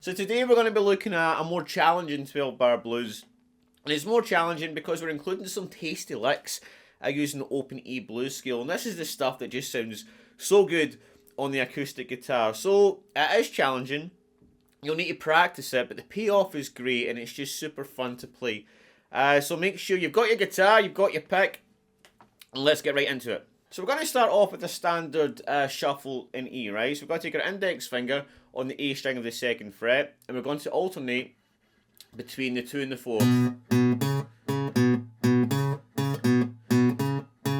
So today we're going to be looking at a more challenging 12-bar blues. And it's more challenging because we're including some tasty licks using the open E blues scale. And this is the stuff that just sounds so good on the acoustic guitar. So it is challenging. You'll need to practice it, but the payoff is great and it's just super fun to play. So make sure you've got your guitar, you've got your pick, and let's get right into it. So we're going to start off with the standard shuffle in E, right? So we've got to take our index finger on the A string of the 2nd fret, and we're going to alternate between the 2 and the 4.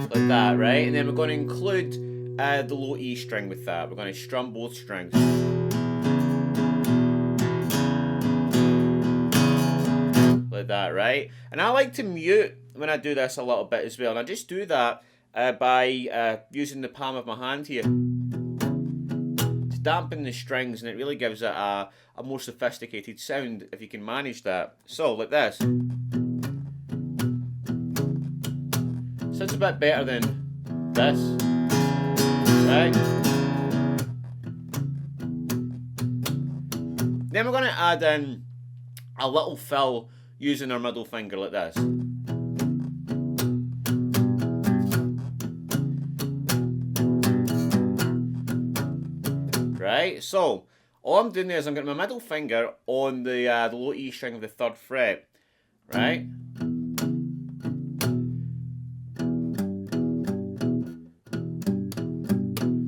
Like that, right? And then we're going to include the low E string with that. We're going to strum both strings. Like that, right? And I like to mute when I do this a little bit as well. And I just do that by using the palm of my hand here to dampen the strings, and it really gives it a more sophisticated sound if you can manage that. So, like this. Sounds a bit better than this, right? Then we're going to add in a little fill using our middle finger like this. Right, so all I'm doing there is I'm getting my middle finger on the low E string of the 3rd fret, right?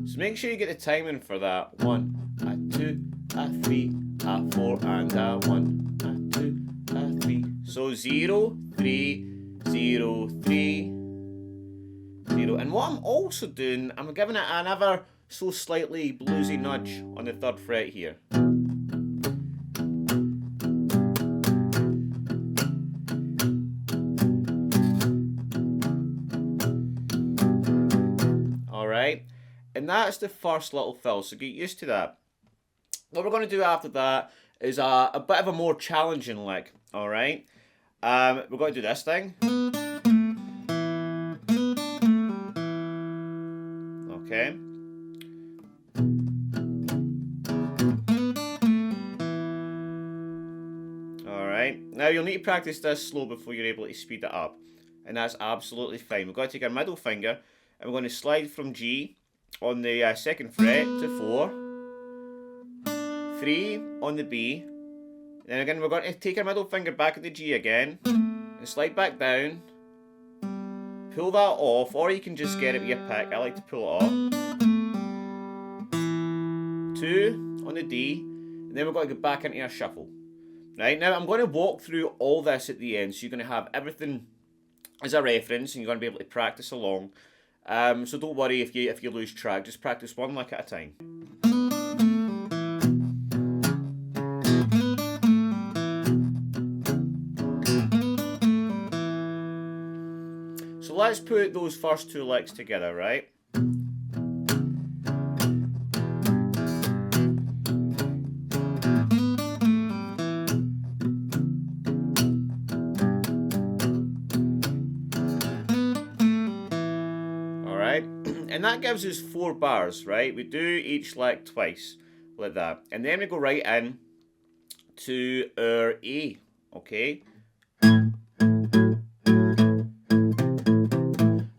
So make sure you get the timing for that. 1, 2, 3, 4, and 1, 2, 3. So 0, 3, 0, 3, 0. And what I'm also doing, I'm giving it another so slightly bluesy nudge on the 3rd fret here. Alright, and that's the first little fill, so get used to that. What we're going to do after that is a bit of a more challenging lick, alright? We're going to do this thing. Okay. Alright, now you'll need to practice this slow before you're able to speed it up. And that's absolutely fine. We're going to take our middle finger and we're going to slide from G on the 2nd fret to 4. 3 on the B. Then again we're going to take our middle finger back at the G again and slide back down. Pull that off, or you can just get it with your pick. I like to pull it off. 2 on the D, and then we're going to go back into our shuffle. Right, now I'm going to walk through all this at the end, so you're going to have everything as a reference, and you're going to be able to practice along. So don't worry if you lose track, just practice one lick at a time. So let's put those first 2 licks together, right? Alright, and that gives us 4 bars, right? We do each lick twice, like that. And then we go right in to our A, okay?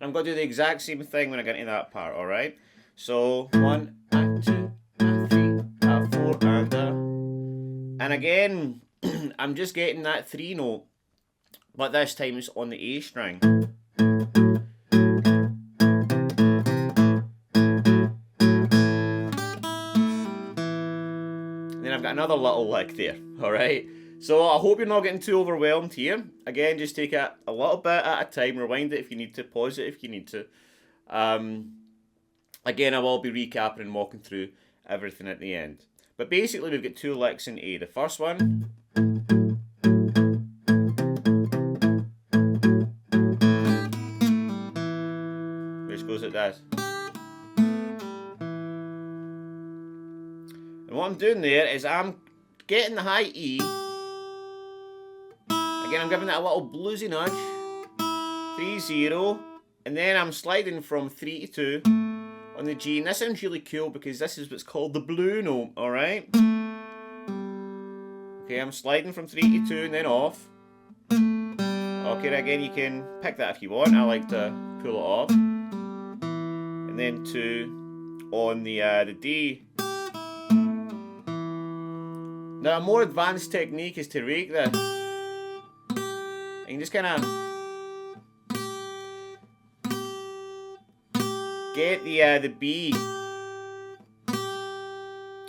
I'm going to do the exact same thing when I get into that part, alright? So, 1, 2, 3, 4, and again, I'm just getting that 3 note, but this time it's on the A string. Then I've got another little lick there, alright? So I hope you're not getting too overwhelmed here. Again, just take it a little bit at a time. Rewind it if you need to. Pause it if you need to. Again, I will be recapping and walking through everything at the end. But basically, we've got 2 licks in A. The first one. Which goes like this. And what I'm doing there is I'm getting the high E. Again, I'm giving it a little bluesy nudge. 3, 0. And then I'm sliding from 3 to 2 on the G. And this sounds really cool because this is what's called the blue note, alright? Okay, I'm sliding from 3 to 2 and then off. Okay, again, you can pick that if you want. I like to pull it off. And then 2 on the D. Now, a more advanced technique is to rake this. You can just kind of get the B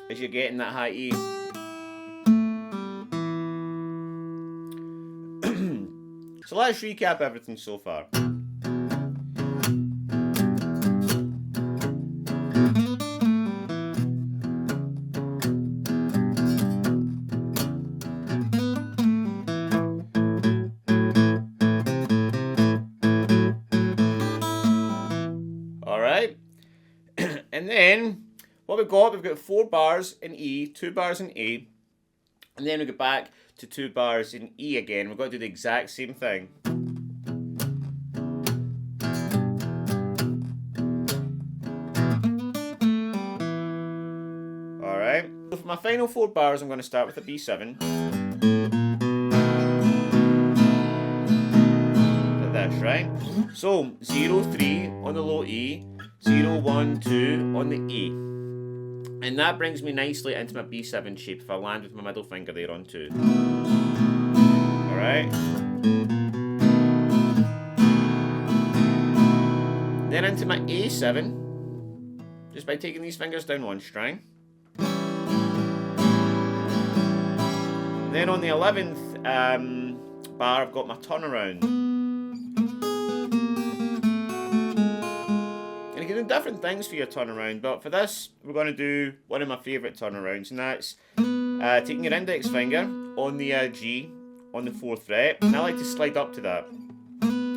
as you're getting that high E. So let's recap everything so far. Alright, and then what we've got 4 bars in E, 2 bars in A, and then we go back to 2 bars in E again. We've got to do the exact same thing. Alright, so for my final 4 bars, I'm going to start with a B7. Like this, right? So, 0, 3 on the low E, 0, 1, 2 on the E. And that brings me nicely into my B7 shape if I land with my middle finger there on 2. Alright. Then into my A7, just by taking these fingers down 1 string. Then on the 11th bar, I've got my turnaround. And you can do different things for your turnaround, but for this, we're going to do one of my favourite turnarounds, and that's taking your index finger on the G on the 4th fret, and I like to slide up to that.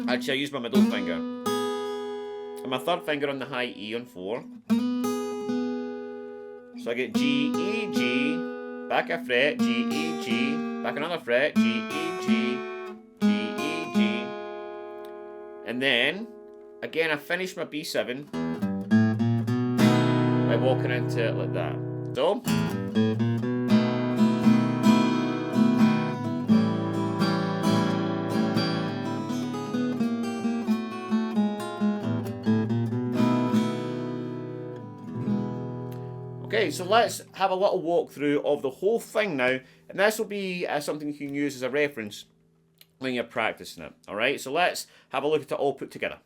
Actually, I use my middle finger. And my 3rd finger on the high E on 4. So I get G, E, G, back a fret, G, E, G, back another fret, G, E, G, G, E, G. And then, again, I finish my B7 by walking into it like that. So, okay, so let's have a little walkthrough of the whole thing now, and this will be something you can use as a reference when you're practicing it. Alright, so let's have a look at it all put together.